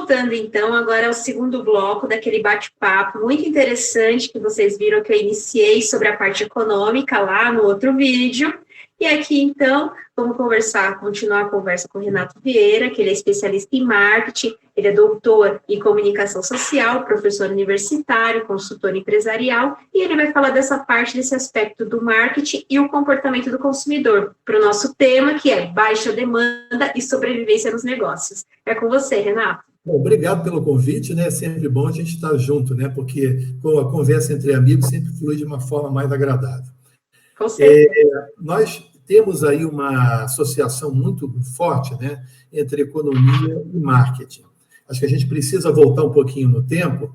voltando, então, agora ao segundo bloco daquele bate-papo muito interessante que vocês viram que eu iniciei sobre a parte econômica lá no outro vídeo. E aqui, então, vamos continuar a conversa com o Renato Vieira, que ele é especialista em marketing, ele é doutor em comunicação social, professor universitário, consultor empresarial, e ele vai falar dessa parte, desse aspecto do marketing e o comportamento do consumidor, para o nosso tema, que é baixa demanda e sobrevivência nos negócios. É com você, Renato. Bom, obrigado pelo convite, né? É sempre bom a gente estar junto, né? Porque a conversa entre amigos sempre flui de uma forma mais agradável. Com certeza. Nós temos aí uma associação muito forte, né, entre economia e marketing. Acho que a gente precisa voltar um pouquinho no tempo,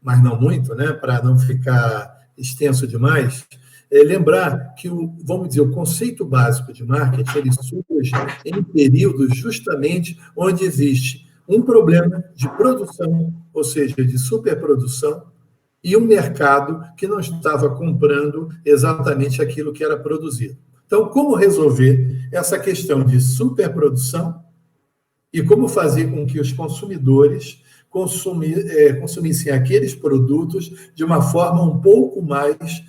mas não muito, né, para não ficar extenso demais. Lembrar que vamos dizer, o conceito básico de marketing ele surge em períodos justamente onde existe um problema de produção, ou seja, de superprodução, e um mercado que não estava comprando exatamente aquilo que era produzido. Então, como resolver essa questão de superprodução e como fazer com que os consumidores consumissem aqueles produtos de uma forma um pouco mais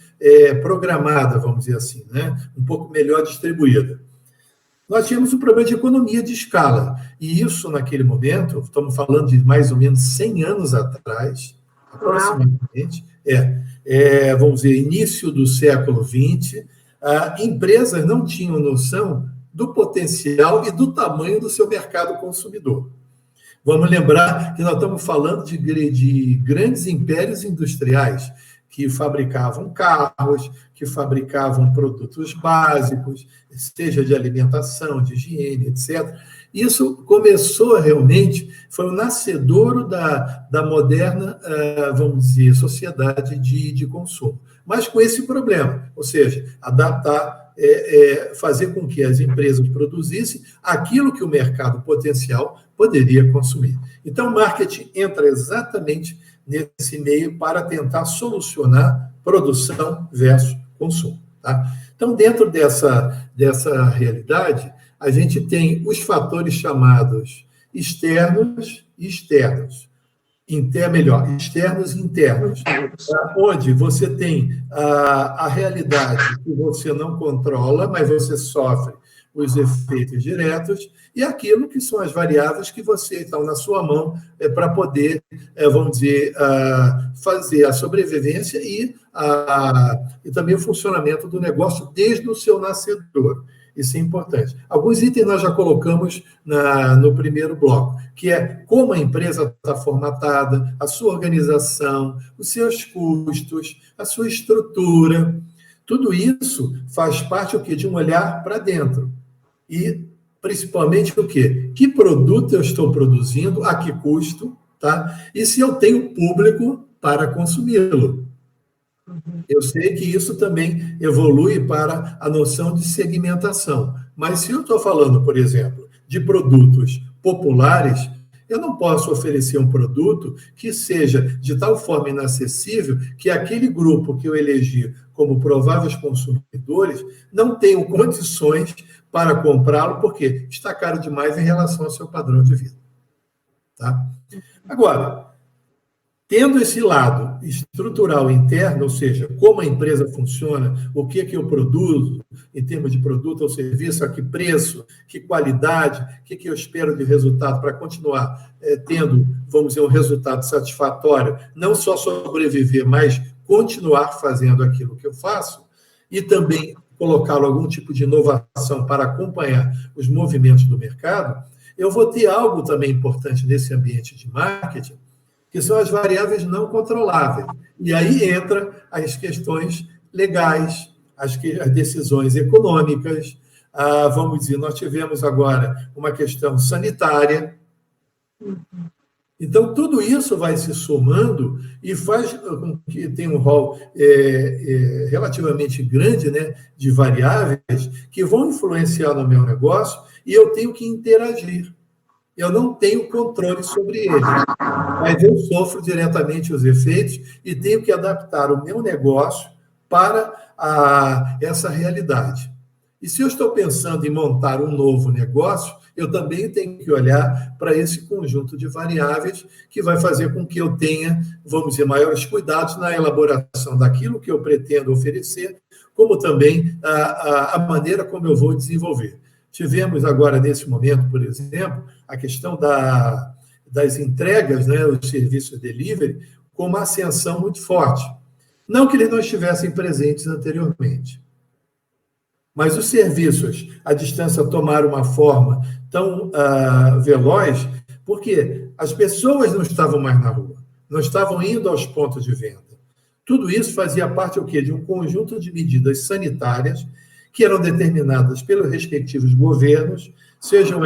programada, vamos dizer assim, né? Um pouco melhor distribuída. Nós tínhamos um problema de economia de escala, e isso, naquele momento, estamos falando de mais ou menos 100 anos atrás, aproximadamente, vamos dizer, início do século XX, empresas não tinham noção do potencial e do tamanho do seu mercado consumidor. Vamos lembrar que nós estamos falando de grandes impérios industriais que fabricavam carros, que fabricavam produtos básicos, seja de alimentação, de higiene, etc. Isso começou realmente, foi o nascedouro da moderna, vamos dizer, sociedade de consumo. Mas com esse problema, ou seja, adaptar, fazer com que as empresas produzissem aquilo que o mercado potencial poderia consumir. Então, o marketing entra exatamente nesse meio para tentar solucionar produção versus consumo. Tá? Então, dentro dessa realidade, a gente tem os fatores chamados externos e externos. Externos e internos, onde você tem a realidade que você não controla, mas você sofre os efeitos diretos, e aquilo que são as variáveis que você estão na sua mão para poder, vamos dizer, fazer a sobrevivência e também o funcionamento do negócio desde o seu nascedor. Isso é importante. Alguns itens nós já colocamos no primeiro bloco, que é como a empresa está formatada, a sua organização, os seus custos, a sua estrutura. Tudo isso faz parte o quê? De um olhar para dentro. E, principalmente, o quê? Que produto eu estou produzindo, a que custo, tá? E se eu tenho público para consumi-lo. Eu sei que isso também evolui para a noção de segmentação. Mas se eu estou falando, por exemplo, de produtos populares, eu não posso oferecer um produto que seja de tal forma inacessível que aquele grupo que eu elegi como prováveis consumidores não tenham condições para comprá-lo, porque está caro demais em relação ao seu padrão de vida. Tá? Agora, tendo esse lado estrutural interno, ou seja, como a empresa funciona, o que eu produzo em termos de produto ou serviço, a que preço, que qualidade, o que eu espero de resultado para continuar tendo, vamos dizer, um resultado satisfatório, não só sobreviver, mas continuar fazendo aquilo que eu faço, e também colocá-lo algum tipo de inovação para acompanhar os movimentos do mercado, eu vou ter algo também importante nesse ambiente de marketing, que são as variáveis não controláveis. E aí entra as questões legais, as decisões econômicas, vamos dizer, nós tivemos agora uma questão sanitária. Então, tudo isso vai se somando e faz com que tenha um rol relativamente grande, né, de variáveis que vão influenciar no meu negócio e eu tenho que interagir. Eu não tenho controle sobre eles, mas eu sofro diretamente os efeitos e tenho que adaptar o meu negócio para essa realidade. E se eu estou pensando em montar um novo negócio, eu também tenho que olhar para esse conjunto de variáveis que vai fazer com que eu tenha, vamos dizer, maiores cuidados na elaboração daquilo que eu pretendo oferecer, como também a maneira como eu vou desenvolver. Tivemos agora, nesse momento, por exemplo, a questão das entregas, né, os serviços delivery, com uma ascensão muito forte. Não que eles não estivessem presentes anteriormente, mas os serviços à distância tomaram uma forma tão veloz, porque as pessoas não estavam mais na rua, não estavam indo aos pontos de venda. Tudo isso fazia parte o quê? De um conjunto de medidas sanitárias que eram determinadas pelos respectivos governos, sejam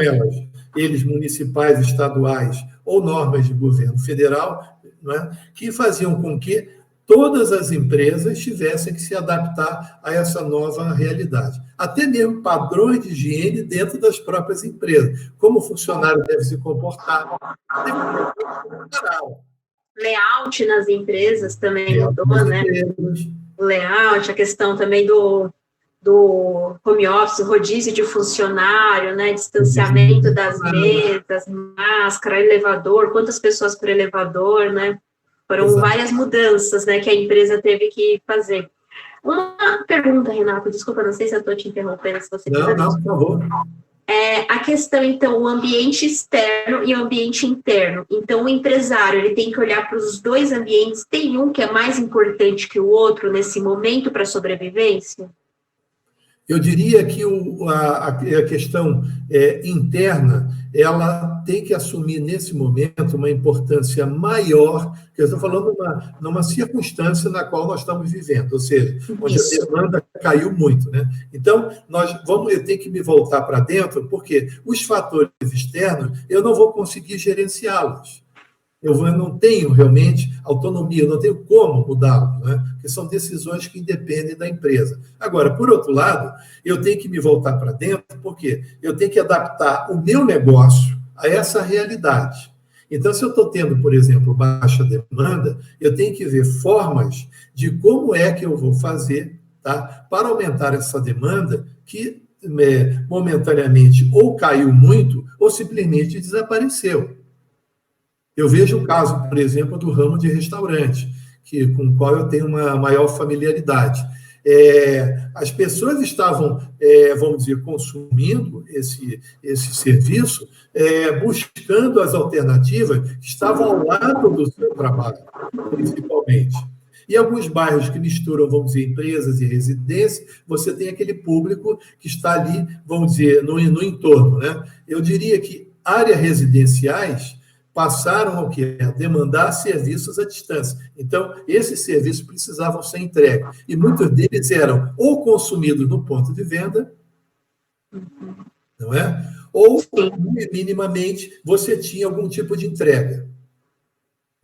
eles municipais, estaduais ou normas de governo federal, não é? Que faziam com que todas as empresas tivessem que se adaptar a essa nova realidade. Até mesmo padrões de higiene dentro das próprias empresas. Como o funcionário deve se comportar. Layout nas empresas também mudou, né? O layout, a questão também do home office, rodízio de funcionário, né? Distanciamento das mesas, máscara, elevador, quantas pessoas por elevador, né? Foram várias mudanças, né, que a empresa teve que fazer. Uma pergunta, Renato, desculpa, não sei se eu estou te interrompendo, se você quiser. Não, por favor. A questão, então, o ambiente externo e o ambiente interno. Então, o empresário, ele tem que olhar para os dois ambientes. Tem um que é mais importante que o outro nesse momento para a sobrevivência? Eu diria que a questão interna, ela tem que assumir, nesse momento, uma importância maior, que eu estou falando numa circunstância na qual nós estamos vivendo, ou seja, onde a demanda caiu muito, né? Então, eu tenho que me voltar para dentro, porque os fatores externos, eu não vou conseguir gerenciá-los. Eu não tenho realmente autonomia, eu não tenho como mudá-lo, né? Porque são decisões que independem da empresa. Agora, por outro lado, eu tenho que me voltar para dentro, porque eu tenho que adaptar o meu negócio a essa realidade. Então, se eu estou tendo, por exemplo, baixa demanda, eu tenho que ver formas de como é que eu vou fazer, tá, para aumentar essa demanda que momentaneamente ou caiu muito ou simplesmente desapareceu. Eu vejo o caso, por exemplo, do ramo de restaurante, com o qual eu tenho uma maior familiaridade. As pessoas estavam, vamos dizer, consumindo esse serviço, buscando as alternativas que estavam ao lado do seu trabalho, principalmente. E alguns bairros que misturam, vamos dizer, empresas e residências, você tem aquele público que está ali, vamos dizer, no entorno, né? Eu diria que áreas residenciais passaram ao quê? A demandar serviços à distância. Então, esses serviços precisavam ser entregues. E muitos deles eram ou consumidos no ponto de venda, não é? Ou, minimamente, você tinha algum tipo de entrega.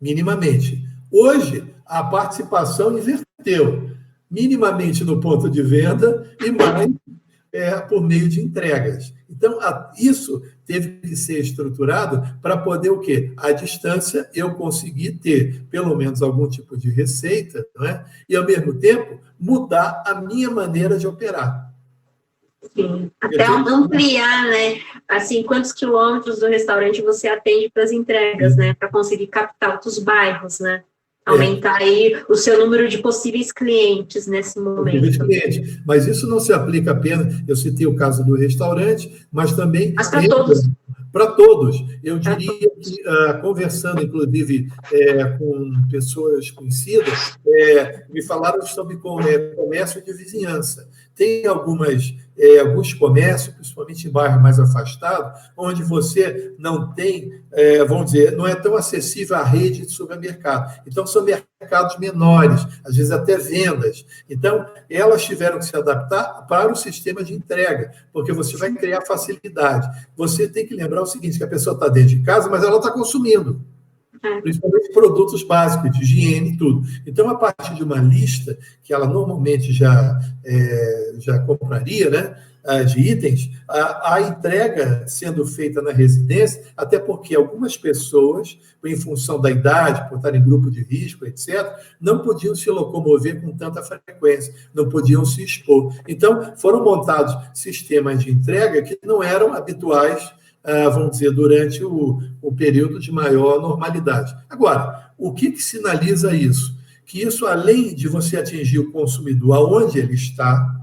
Minimamente. Hoje, a participação inverteu. Minimamente no ponto de venda e mais por meio de entregas. Então, isso teve que ser estruturado para poder o quê? À distância, eu conseguir ter, pelo menos, algum tipo de receita, não é? E, ao mesmo tempo, mudar a minha maneira de operar. Sim, até ampliar, né? Assim, quantos quilômetros do restaurante você atende para as entregas, né? Para conseguir captar outros bairros, né? Aumentar aí o seu número de possíveis clientes nesse momento. Clientes. Mas isso não se aplica apenas, eu citei o caso do restaurante, mas também... Mas para todos. Para todos. Eu diria que, conversando, inclusive, com pessoas conhecidas, me falaram sobre comércio de vizinhança. Tem alguns comércios, principalmente em bairros mais afastados, onde você não tem, vamos dizer, não é tão acessível à rede de supermercado. Então, são mercados menores, às vezes até vendas. Então, elas tiveram que se adaptar para o sistema de entrega, porque você vai criar facilidade. Você tem que lembrar o seguinte, que a pessoa está dentro de casa, mas ela está consumindo. Principalmente produtos básicos, de higiene e tudo. Então, a partir de uma lista que ela normalmente já compraria, né? de itens, a entrega sendo feita na residência, até porque algumas pessoas, em função da idade, por estar em grupo de risco, etc., não podiam se locomover com tanta frequência, não podiam se expor. Então, foram montados sistemas de entrega que não eram habituais, vamos dizer, durante o período de maior normalidade. Agora, o que sinaliza isso? Que isso, além de você atingir o consumidor aonde ele está,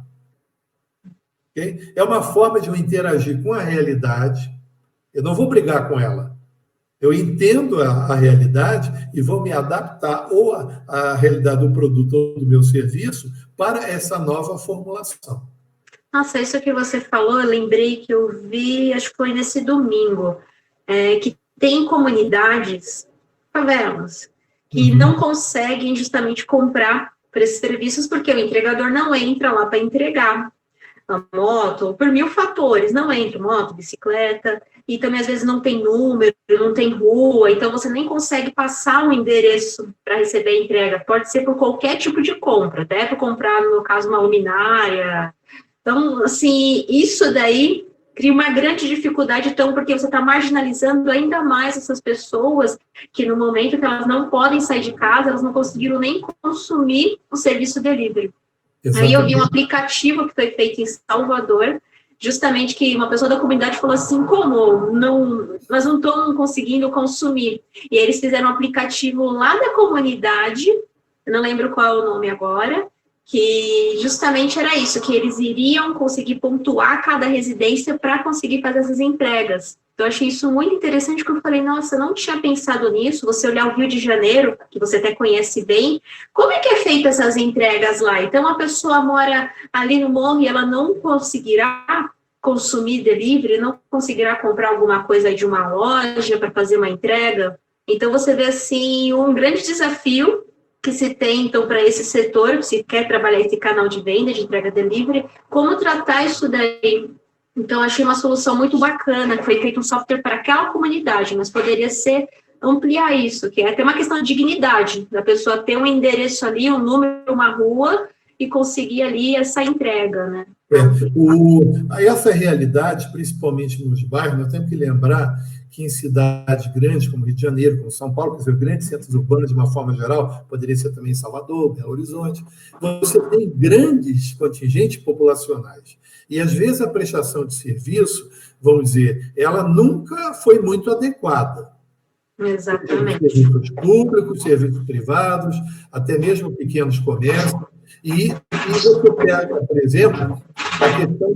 okay? É uma forma de eu interagir com a realidade. Eu não vou brigar com ela. Eu entendo a realidade e vou me adaptar ou à realidade do produto ou do meu serviço para essa nova formulação. Nossa, isso que você falou, eu lembrei que eu vi, acho que foi nesse domingo, que tem comunidades, favelas, que não conseguem justamente comprar por esses serviços, porque o entregador não entra lá para entregar a moto, por 1000 fatores, não entra moto, bicicleta, e também às vezes não tem número, não tem rua, então você nem consegue passar um endereço para receber a entrega, pode ser por qualquer tipo de compra, até para comprar, no caso, uma luminária. Então, assim, isso daí cria uma grande dificuldade, então, porque você está marginalizando ainda mais essas pessoas que, no momento que elas não podem sair de casa, elas não conseguiram nem consumir o serviço delivery. Exatamente. Aí eu vi um aplicativo que foi feito em Salvador, justamente que uma pessoa da comunidade falou assim, como? Nós não estamos conseguindo consumir. E eles fizeram um aplicativo lá da comunidade, eu não lembro qual é o nome agora, que justamente era isso, que eles iriam conseguir pontuar cada residência para conseguir fazer essas entregas. Então, eu achei isso muito interessante, porque eu falei, nossa, eu não tinha pensado nisso, você olhar o Rio de Janeiro, que você até conhece bem, como é que é feita essas entregas lá? Então, a pessoa mora ali no morro e ela não conseguirá consumir delivery, não conseguirá comprar alguma coisa de uma loja para fazer uma entrega. Então, você vê, assim, um grande desafio que se tem, então, para esse setor, se quer trabalhar esse canal de venda, de entrega delivery, como tratar isso daí. Então, achei uma solução muito bacana, que foi feito um software para aquela comunidade, mas poderia ser ampliar isso, que é até uma questão de dignidade, da pessoa ter um endereço ali, um número, uma rua, e conseguir ali essa entrega, né? Essa realidade, principalmente nos bairros, nós temos que lembrar que em cidades grandes, como Rio de Janeiro, como São Paulo, quer dizer, grandes centros urbanos, de uma forma geral, poderia ser também Salvador, Belo Horizonte, você tem grandes contingentes populacionais. E, às vezes, a prestação de serviço, vamos dizer, ela nunca foi muito adequada. Exatamente. Serviços públicos, serviços privados, até mesmo pequenos comércios. E você pega, por exemplo, a questão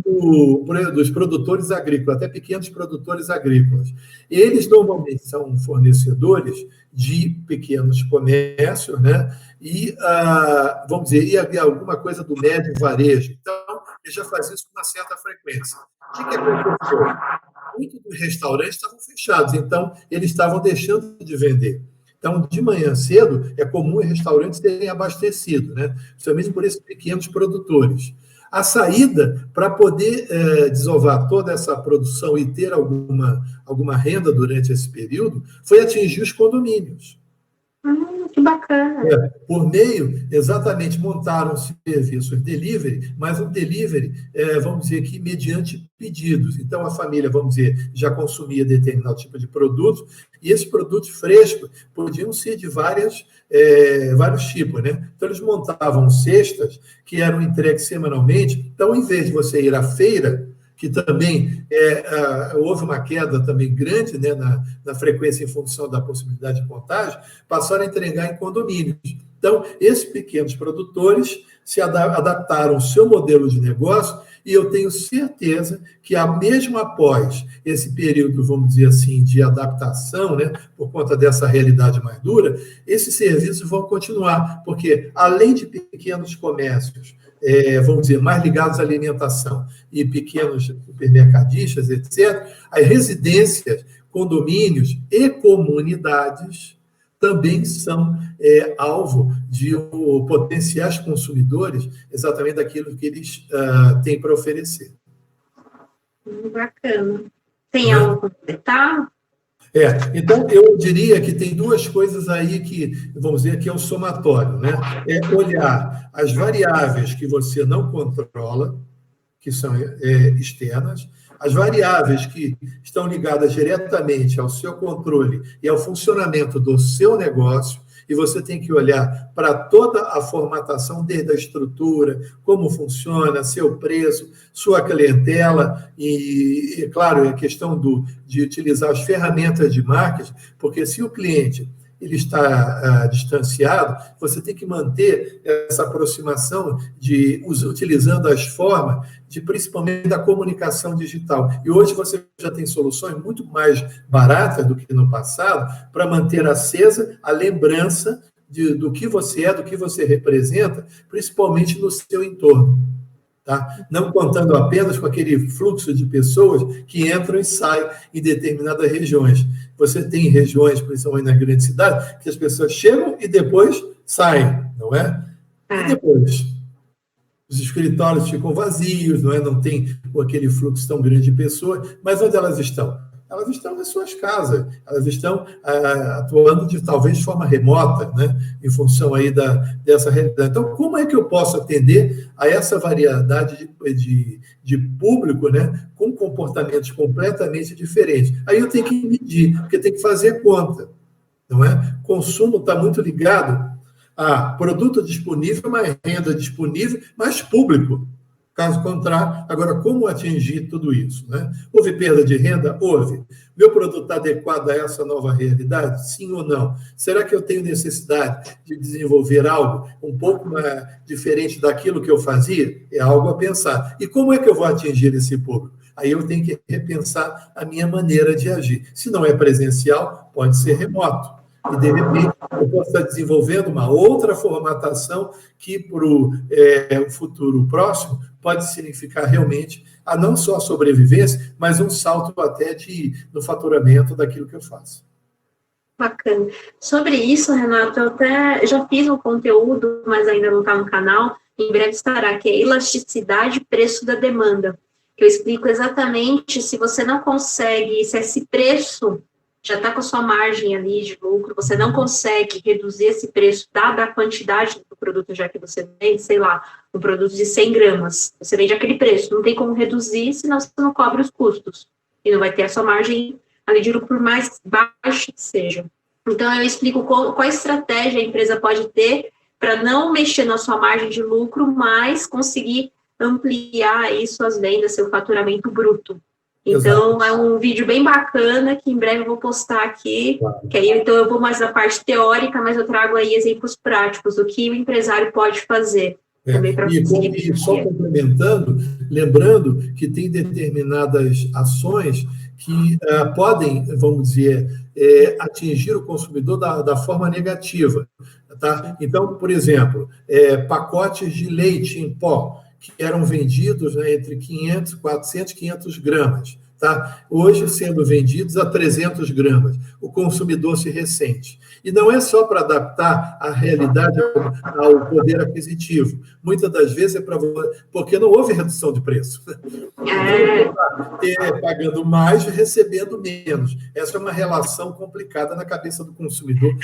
dos produtores agrícolas, até pequenos produtores agrícolas. Eles normalmente são fornecedores de pequenos comércios, né? E, vamos dizer, e alguma coisa do médio varejo. Então, eles já fazem isso com uma certa frequência. O que aconteceu? Muitos dos restaurantes estavam fechados, então eles estavam deixando de vender. Então, de manhã cedo, é comum os restaurantes terem abastecido, né? Principalmente por esses pequenos produtores. A saída para poder desovar toda essa produção e ter alguma renda durante esse período foi atingir os condomínios. Que bacana. Por meio, exatamente, montaram serviços delivery, mas um delivery, vamos dizer que mediante pedidos. Então, a família, vamos dizer, já consumia determinado tipo de produto, e esses produtos frescos podiam ser de vários tipos, né? Então, eles montavam cestas que eram entregues semanalmente. Então, em vez de você ir à feira, que também houve uma queda também grande, né, na frequência em função da possibilidade de contágio, passaram a entregar em condomínios. Então, esses pequenos produtores se adaptaram ao seu modelo de negócio e eu tenho certeza que, mesmo após esse período, vamos dizer assim, de adaptação, né, por conta dessa realidade mais dura, esses serviços vão continuar, porque, além de pequenos comércios, vamos dizer, mais ligados à alimentação e pequenos supermercadistas, etc., as residências, condomínios e comunidades também são alvo de potenciais consumidores exatamente daquilo que eles têm para oferecer. Bacana. Tem algo para completar? Então, eu diria que tem duas coisas aí que, vamos dizer, que é o somatório, né? É olhar as variáveis que você não controla, que são externas, as variáveis que estão ligadas diretamente ao seu controle e ao funcionamento do seu negócio, e você tem que olhar para toda a formatação, desde a estrutura, como funciona, seu preço, sua clientela, e claro, a questão de utilizar as ferramentas de marketing, porque se o cliente ele está distanciado, você tem que manter essa aproximação utilizando as formas principalmente da comunicação digital. E hoje você já tem soluções muito mais baratas do que no passado para manter acesa a lembrança do que você é, do que você representa, principalmente no seu entorno. Tá? Não contando apenas com aquele fluxo de pessoas que entram e saem em determinadas regiões. Você tem regiões, principalmente na grande cidade, que as pessoas chegam e depois saem, não é? E depois? Os escritórios ficam vazios, não é? Não tem aquele fluxo tão grande de pessoas, mas onde elas estão? Elas estão nas suas casas, elas estão atuando talvez de forma remota, né? Em função aí dessa realidade. Então, como é que eu posso atender a essa variedade de público, né? Com comportamentos completamente diferentes? Aí eu tenho que medir, porque tem que fazer conta, não é? O consumo está muito ligado a produto disponível, mais renda disponível, mais público. Caso contrário, agora, como atingir tudo isso? Né? Houve perda de renda? Houve. Meu produto está adequado a essa nova realidade? Sim ou não? Será que eu tenho necessidade de desenvolver algo um pouco mais diferente daquilo que eu fazia? É algo a pensar. E como é que eu vou atingir esse público? Aí eu tenho que repensar a minha maneira de agir. Se não é presencial, pode ser remoto. E, de repente, eu posso estar desenvolvendo uma outra formatação que, para o futuro próximo, pode significar realmente não só a sobrevivência, mas um salto até no faturamento daquilo que eu faço. Bacana. Sobre isso, Renato, eu até já fiz um conteúdo, mas ainda não está no canal, em breve estará, que é elasticidade preço da demanda, que eu explico exatamente se você não consegue, se esse preço já está com a sua margem ali de lucro, você não consegue reduzir esse preço, dada a quantidade do produto, já que você vende, sei lá, um produto de 100 gramas, você vende aquele preço, não tem como reduzir, senão você não cobre os custos, e não vai ter a sua margem ali de lucro, por mais baixa que seja. Então, eu explico qual estratégia a empresa pode ter para não mexer na sua margem de lucro, mas conseguir ampliar aí suas vendas, seu faturamento bruto. Então, exato. É um vídeo bem bacana que em breve eu vou postar aqui, claro. Que aí então eu vou mais na parte teórica, mas eu trago aí exemplos práticos do que o empresário pode fazer. E só complementando, lembrando que tem determinadas ações que podem, vamos dizer, atingir o consumidor da forma negativa. Tá? Então, por exemplo, pacotes de leite em pó, que eram vendidos, né, entre 500, 400, 500 gramas. Tá? Hoje, sendo vendidos a 300 gramas. O consumidor se ressente. E não é só para adaptar a realidade ao poder aquisitivo. Muitas das vezes é porque não houve redução de preço. Pagando mais e recebendo menos. Essa é uma relação complicada na cabeça do consumidor.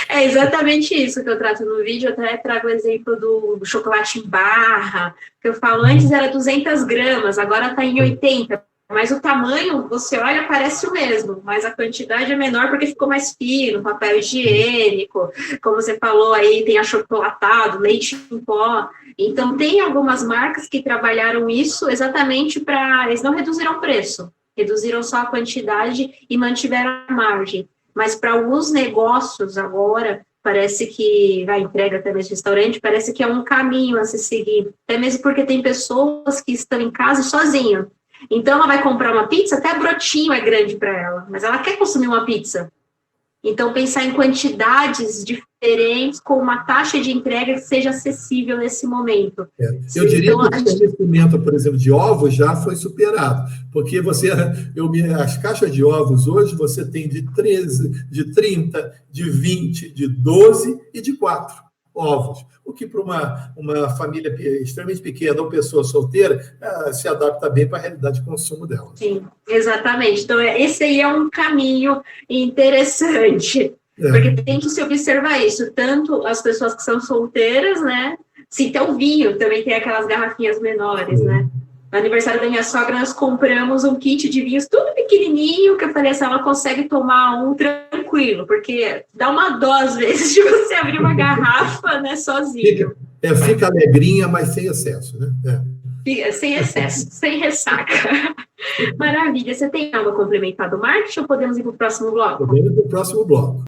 É exatamente isso que eu trato no vídeo. Eu até trago o exemplo do chocolate em barra, que eu falo, antes era 200 gramas, agora está em 80. Mas o tamanho, você olha, parece o mesmo, mas a quantidade é menor porque ficou mais fino, papel higiênico, como você falou aí, tem achocolatado, leite em pó. Então, tem algumas marcas que trabalharam isso exatamente para... Eles não reduziram o preço, reduziram só a quantidade e mantiveram a margem. Mas para alguns negócios agora, parece que vai entrega até mesmo restaurante, parece que é um caminho a se seguir. Até mesmo porque tem pessoas que estão em casa sozinhas. Então, ela vai comprar uma pizza, até brotinho é grande para ela, mas ela quer consumir uma pizza. Então, pensar em quantidades diferentes, com uma taxa de entrega que seja acessível nesse momento. Eu diria que o fornecimento, por exemplo, de ovos já foi superado, porque as caixas de ovos hoje você tem de 13, de 30, de 20, de 12 e de 4 ovos, o que para uma família extremamente pequena ou pessoa solteira se adapta bem para a realidade de consumo dela. Sim, exatamente. Então, esse aí é um caminho interessante, porque tem que se observar isso, tanto as pessoas que são solteiras, né, Sim, então o vinho também tem aquelas garrafinhas menores, né? No aniversário da minha sogra, nós compramos um kit de vinhos tudo pequenininho, que eu falei assim, ela consegue tomar um tranquilo, porque dá uma dó, às vezes, de você abrir uma garrafa, né, sozinho. Fica alegrinha, mas sem excesso, né? Sem excesso, sem ressaca. Maravilha. Você tem algo a complementar do marketing ou podemos ir para o próximo bloco? Podemos ir para o próximo bloco.